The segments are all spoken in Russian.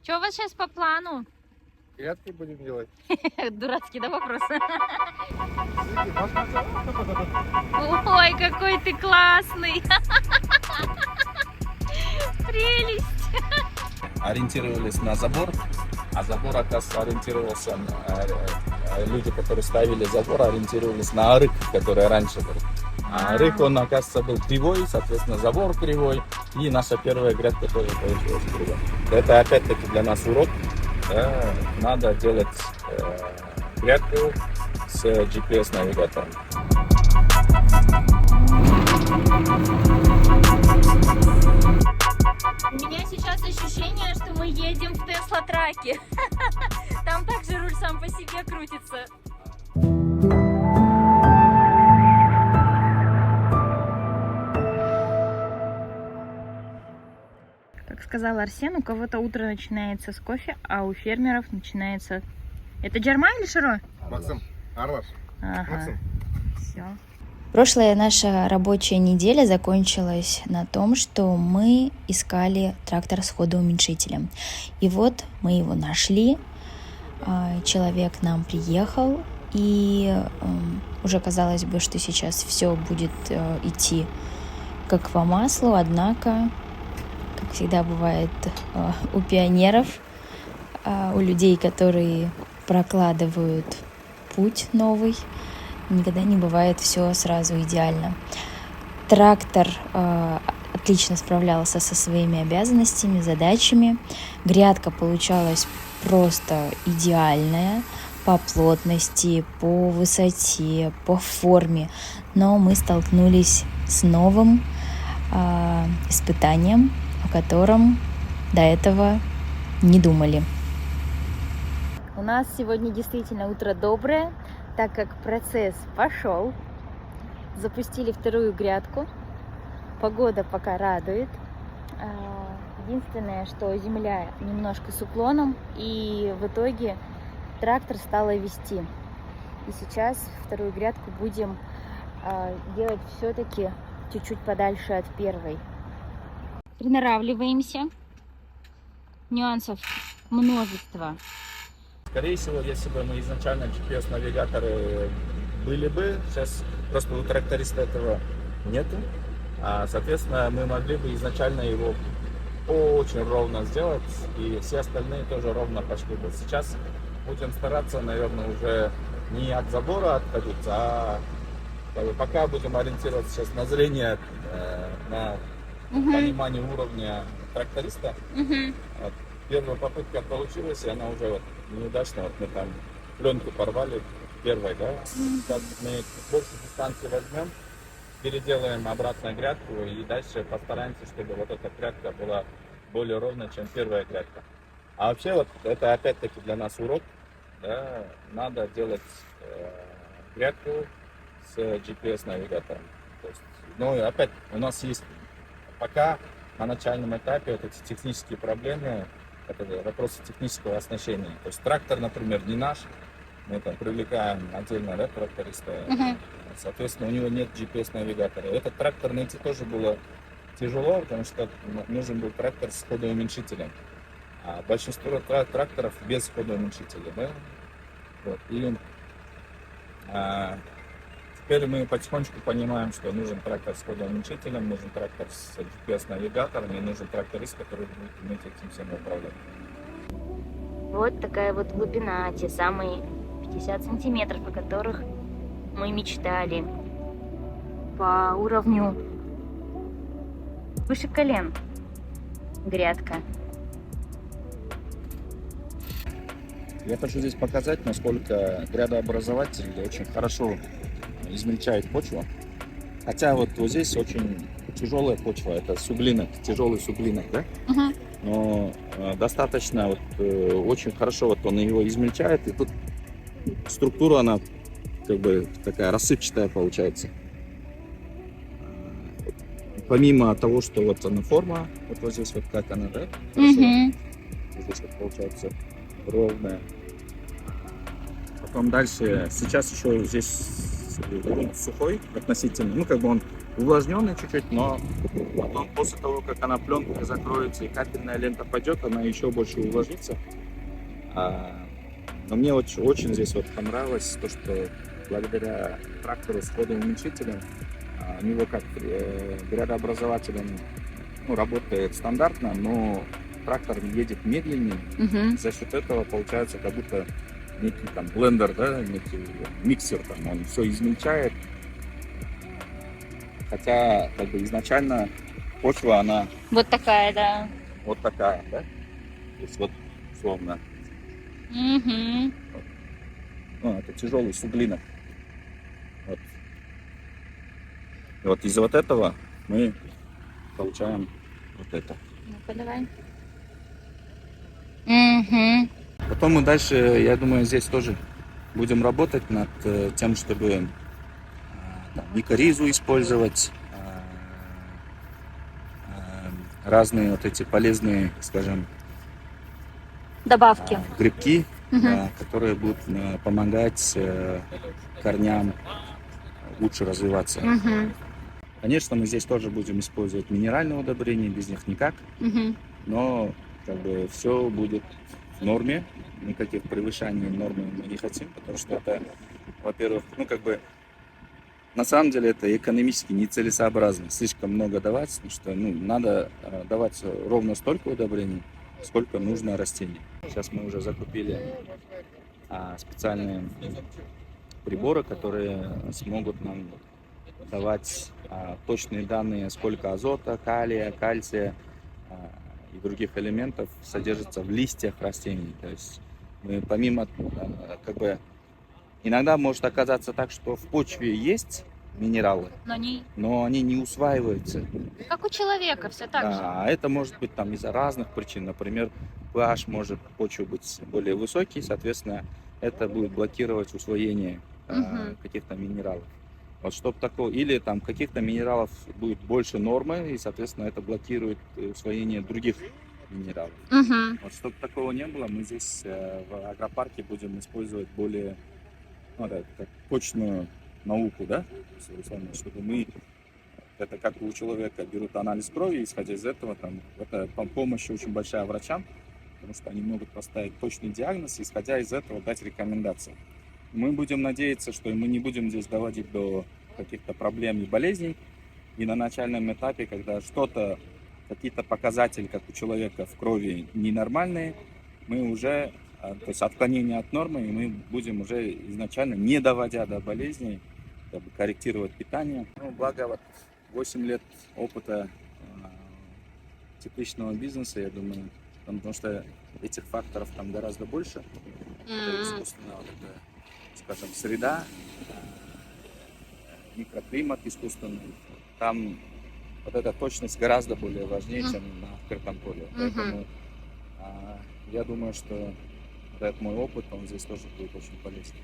Что у вас сейчас по плану? Грядки будем делать. Дурацкий, да, вопрос? Ой, какой ты классный! Прелесть! Ориентировались на забор, а забор, оказывается, ориентировался люди, которые ставили забор, ориентировались на арык, который раньше был. А арык, он, оказывается, был кривой, соответственно, забор кривой, и наша первая грядка тоже получилась кривой. Это, опять-таки, для нас урок. Надо делать грядку с GPS-навигатором. У меня сейчас ощущение, что мы едем в Тесла-траке. Там также руль сам по себе крутится. Как сказал Арсен, у кого-то утро начинается с кофе, а у фермеров начинается... Это Джарма или Широ? Максим, Арлаш. Ага, все. Прошлая наша рабочая неделя закончилась на том, что мы искали трактор с ходоуменьшителем. И вот мы его нашли, человек к нам приехал, и уже казалось бы, что сейчас все будет идти как по маслу, однако, как всегда бывает у пионеров, у людей, которые прокладывают путь новый, никогда не бывает все сразу идеально. Трактор отлично справлялся со своими обязанностями, задачами. Грядка получалась просто идеальная по плотности, по высоте, по форме. Но мы столкнулись с новым испытанием, о котором до этого не думали. У нас сегодня действительно утро доброе, так как процесс пошел. Запустили вторую грядку. Погода пока радует. Единственное, что земля немножко с уклоном, и в итоге трактор стало вести. И сейчас вторую грядку будем делать все-таки чуть-чуть подальше от первой. Приноравливаемся. Нюансов множество. Скорее всего, если бы мы изначально GPS-навигаторы были бы, сейчас просто у тракториста этого нету, соответственно, мы могли бы изначально его очень ровно сделать, и все остальные тоже ровно пошли бы. Сейчас будем стараться, наверное, уже не от забора отходить, а пока будем ориентироваться сейчас на зрение, на понимание уровня тракториста. Вот. Первая попытка получилась, и она уже неудачно. Вот мы там пленку порвали первой, да. Сейчас мы больше дистанции возьмем, переделаем обратно грядку, и дальше постараемся, чтобы вот эта грядка была более ровная, чем первая грядка. А вообще вот это опять-таки для нас урок, да, надо делать грядку с GPS-навигатором. Ну и опять у нас есть пока на начальном этапе вот эти технические проблемы, это вопросы технического оснащения. То есть трактор, например, не наш, мы там привлекаем отдельно, да, тракториста, соответственно, у него нет GPS-навигатора. Этот трактор найти тоже было тяжело, потому что нужен был трактор с ходоуменьшителем. А большинство тракторов без ходоуменьшителя, да? Вот. И теперь мы потихонечку понимаем, что нужен трактор с ходоуменьшителем, нужен трактор с GPS-навигатором и нужен тракторист, который будет уметь этим всем управлять. Вот такая вот глубина, те самые 50 сантиметров, о которых мы мечтали. По уровню выше колен грядка. Я хочу здесь показать, насколько грядообразователь очень хорошо измельчает почву. Хотя вот здесь очень тяжелая почва, это суглинок, тяжелый суглинок, да? Но достаточно, вот, очень хорошо вот он его измельчает, и тут структура, она как бы такая рассыпчатая получается. Помимо того, что вот она форма, вот здесь вот как она, да? Здесь вот получается ровная. Потом дальше, сейчас еще здесь сухой относительно, ну как бы он увлажненный чуть-чуть, но потом после того, как она пленка закроется и капельная лента пойдет, она еще больше увлажнится. Но мне очень здесь вот понравилось то, что благодаря трактору с ходоуменьшителем у него как грядообразователем работает стандартно, но трактор едет медленнее. Мгм. За счет этого получается как будто некий там блендер, да, некий миксер, там, он все измельчает. Хотя как бы изначально почва, она Вот такая, да. вот такая, да? То есть вот условно, Мгм. это тяжелый суглинок. Вот. И вот из вот этого мы получаем вот это. Ну-ка, давай. Мгм. Потом мы дальше, я думаю, здесь тоже будем работать над тем, чтобы там, микоризу использовать, разные вот эти полезные, скажем, Добавки. грибки, Мгм. которые будут помогать корням лучше развиваться. Мгм. Конечно, мы здесь тоже будем использовать минеральные удобрения, без них никак, Мгм. но как бы все будет в норме, никаких превышений нормы мы не хотим, потому что это, во-первых, на самом деле это экономически нецелесообразно, слишком много давать, потому что надо давать ровно столько удобрений, сколько нужно растений. Сейчас мы уже закупили специальные приборы, которые смогут нам давать точные данные, сколько азота, калия, кальция и других элементов содержится в листьях растений. То есть мы помимо, иногда может оказаться так, что в почве есть минералы, Но не но они не усваиваются. как у человека, все так же. А это может быть там из-за разных причин. Например, pH может почвы быть более высокий, соответственно, это будет блокировать усвоение Мгм. каких-то минералов. Вот чтобы такого, или там каких-то минералов будет больше нормы, и, соответственно, это блокирует усвоение других минералов. Мгм. Вот чтобы такого не было, мы здесь в агропарке будем использовать более, как почную науку, да, чтобы мы, это как у человека, берут анализ крови, исходя из этого, это помощь очень большая врачам, потому что они могут поставить точный диагноз, исходя из этого дать рекомендации. Мы будем надеяться, что мы не будем здесь доводить до каких-то проблем и болезней. И на начальном этапе, когда какие-то показатели, как у человека в крови, ненормальные, мы уже, то есть отклонение от нормы, и мы будем уже изначально, не доводя до болезней, корректировать питание. Благо 8 лет опыта тепличного бизнеса, я думаю, потому что этих факторов там гораздо больше. Это искусственная, скажем, среда, микроклимат искусственный. Там вот эта точность гораздо более важнее, чем на открытом поле. Поэтому я думаю, что этот мой опыт, он здесь тоже будет очень полезен.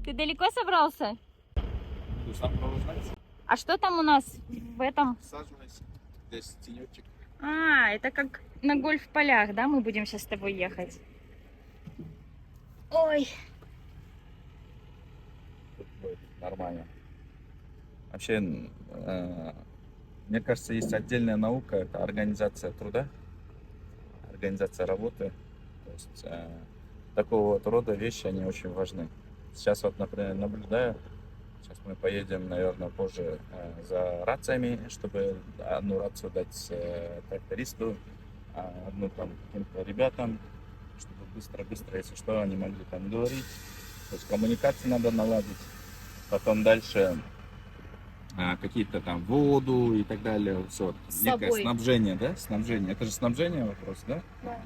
Ты далеко собрался? Ты сам провожаешь? А что там у нас в этом? Саживайся, здесь тенечек. Это как на гольф-полях, да? Мы будем сейчас с тобой ехать. Ой. Тут будет нормально. Вообще, мне кажется, есть отдельная наука, это организация труда, организация работы. То есть такого вот рода вещи, они очень важны. Сейчас вот, например, наблюдаю, сейчас мы поедем, наверное, позже за рациями, чтобы одну рацию дать трактористу, одну там каким-то ребятам, чтобы быстро-быстро, если что, они могли там говорить. То есть коммуникации надо наладить. Потом дальше какие-то там воду и так далее. Все, некое собой. снабжение, да? Снабжение. Это же снабжение вопрос, да? Да.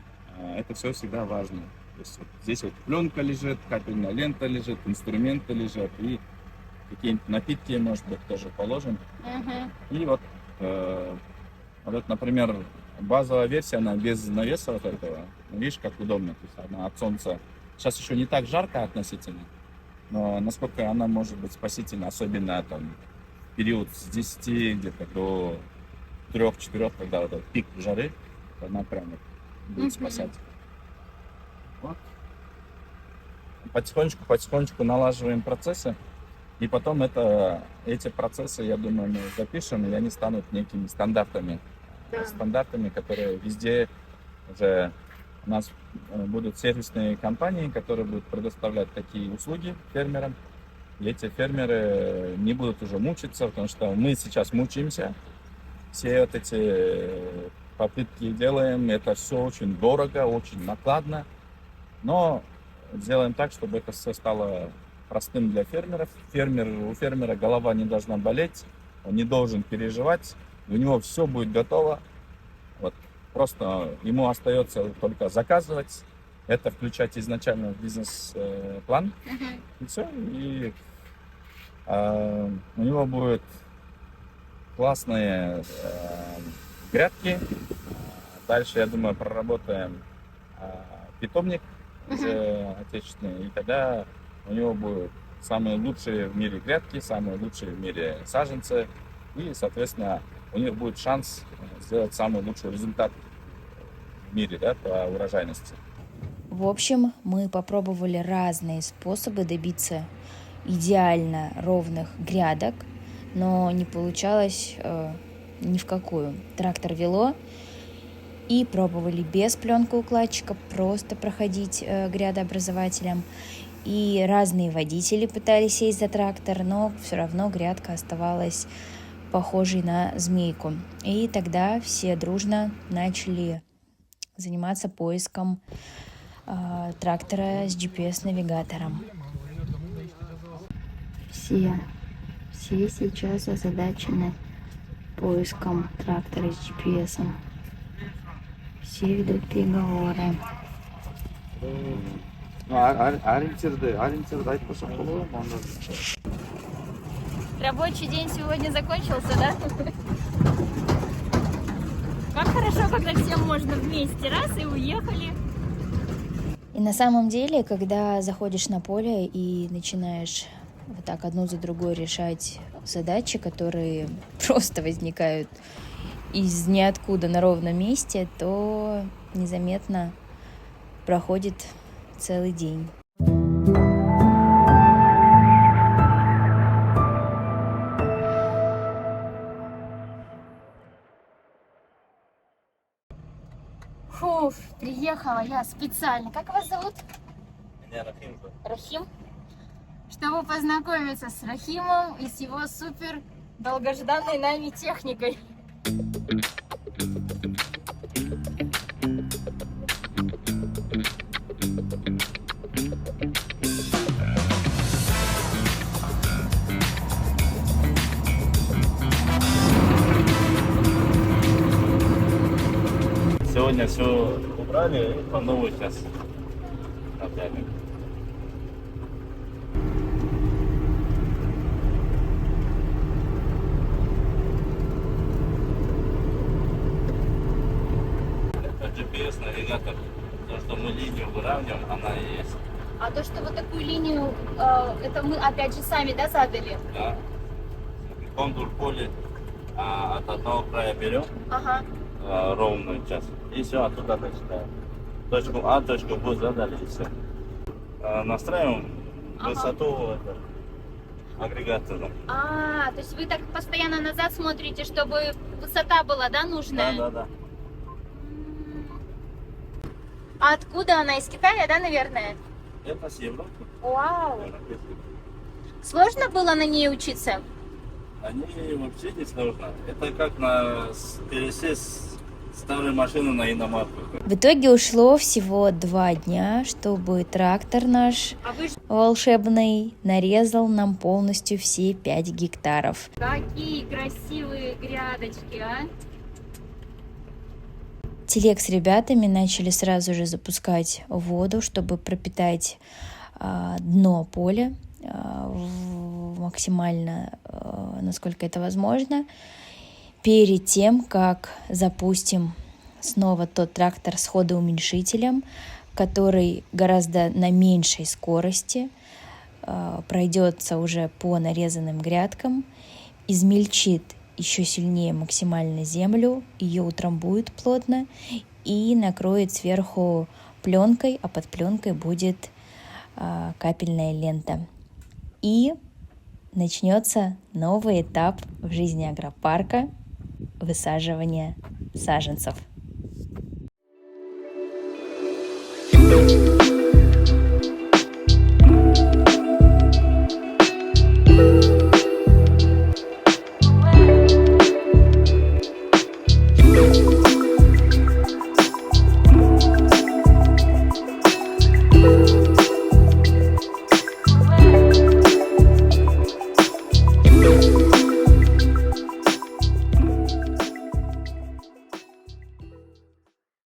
Это все всегда важно. То есть вот здесь вот пленка лежит, капельная лента лежит, инструменты лежат и какие-нибудь напитки, может быть, тоже положим. Мгм. И вот, например, базовая версия, она без навеса вот этого. Видишь, как удобно. То есть она от солнца. Сейчас еще не так жарко относительно, но насколько она может быть спасительна, особенно там в период с 10 где-то до 3-4, когда вот этот пик жары, она прям вот будет спасать. Вот. Потихонечку налаживаем процессы, и потом эти процессы, я думаю, мы запишем, и они станут некими стандартами. Стандартами, которые везде уже у нас будут сервисные компании, которые будут предоставлять такие услуги фермерам. И эти фермеры не будут уже мучиться, потому что мы сейчас мучаемся. Все вот эти попытки делаем, это все очень дорого, очень накладно. Но сделаем так, чтобы это все стало простым для фермеров. У фермера голова не должна болеть, он не должен переживать, у него все будет готово. Вот. Просто ему остается только заказывать, это включать изначально в бизнес-план, и все. И у него будут классные грядки. Дальше, я думаю, проработаем питомник уже отечественный, и тогда у него будут самые лучшие в мире грядки, самые лучшие в мире саженцы, и, соответственно, у них будет шанс сделать самый лучший результат в мире, да, по урожайности. В общем, мы попробовали разные способы добиться идеально ровных грядок, но не получалось ни в какую. Трактор вело, и пробовали без пленкоукладчика просто проходить грядообразователем. И разные водители пытались сесть за трактор, но все равно грядка оставалась похожей на змейку. И тогда все дружно начали заниматься поиском трактора с GPS-навигатором. Все сейчас озадачены поиском трактора с GPS. Все ведут переговоры. Ориентирды айтпасам болады ма? Рабочий день сегодня закончился, да? Как хорошо, когда всем можно вместе, раз, и уехали. И на самом деле, когда заходишь на поле и начинаешь вот так одну за другой решать задачи, которые просто возникают из ниоткуда на ровном месте, то незаметно проходит целый день. Фу, приехала я специально. Как вас зовут? Меня Рахим зовут. Рахим. Чтобы познакомиться с Рахимом и с его супер долгожданной нами техникой. Сегодня все убрали, и по новой сейчас объявим. Это GPS-навигатор. То, что мы линию выравниваем, она и есть. А то, что вот такую линию, это мы опять же сами, да, задали? Да. Контур поля от одного края берем. Ага. Ровную часть. И все, оттуда начинаем. Точку А, точку Б задали, и все. Настраиваем высоту агрегатора. То есть вы так постоянно назад смотрите, чтобы высота была, да, нужная? Да. А откуда она? Из Китая, да, наверное? Это с Европы. Вау! Сложно было на ней учиться? Они вообще не сложно. Это как пересесть старые машины на иномарку. В итоге ушло всего 2 дня, чтобы трактор наш волшебный нарезал нам полностью все 5 гектаров. Какие красивые грядочки, а! Телег с ребятами начали сразу же запускать воду, чтобы пропитать дно поля максимально, насколько это возможно, перед тем, как запустим снова тот трактор с ходоуменьшителем, который гораздо на меньшей скорости пройдется уже по нарезанным грядкам, измельчит еще сильнее максимально землю, ее утрамбует плотно и накроет сверху пленкой, а под пленкой будет капельная лента. И начнется новый этап в жизни агропарка — высаживание саженцев.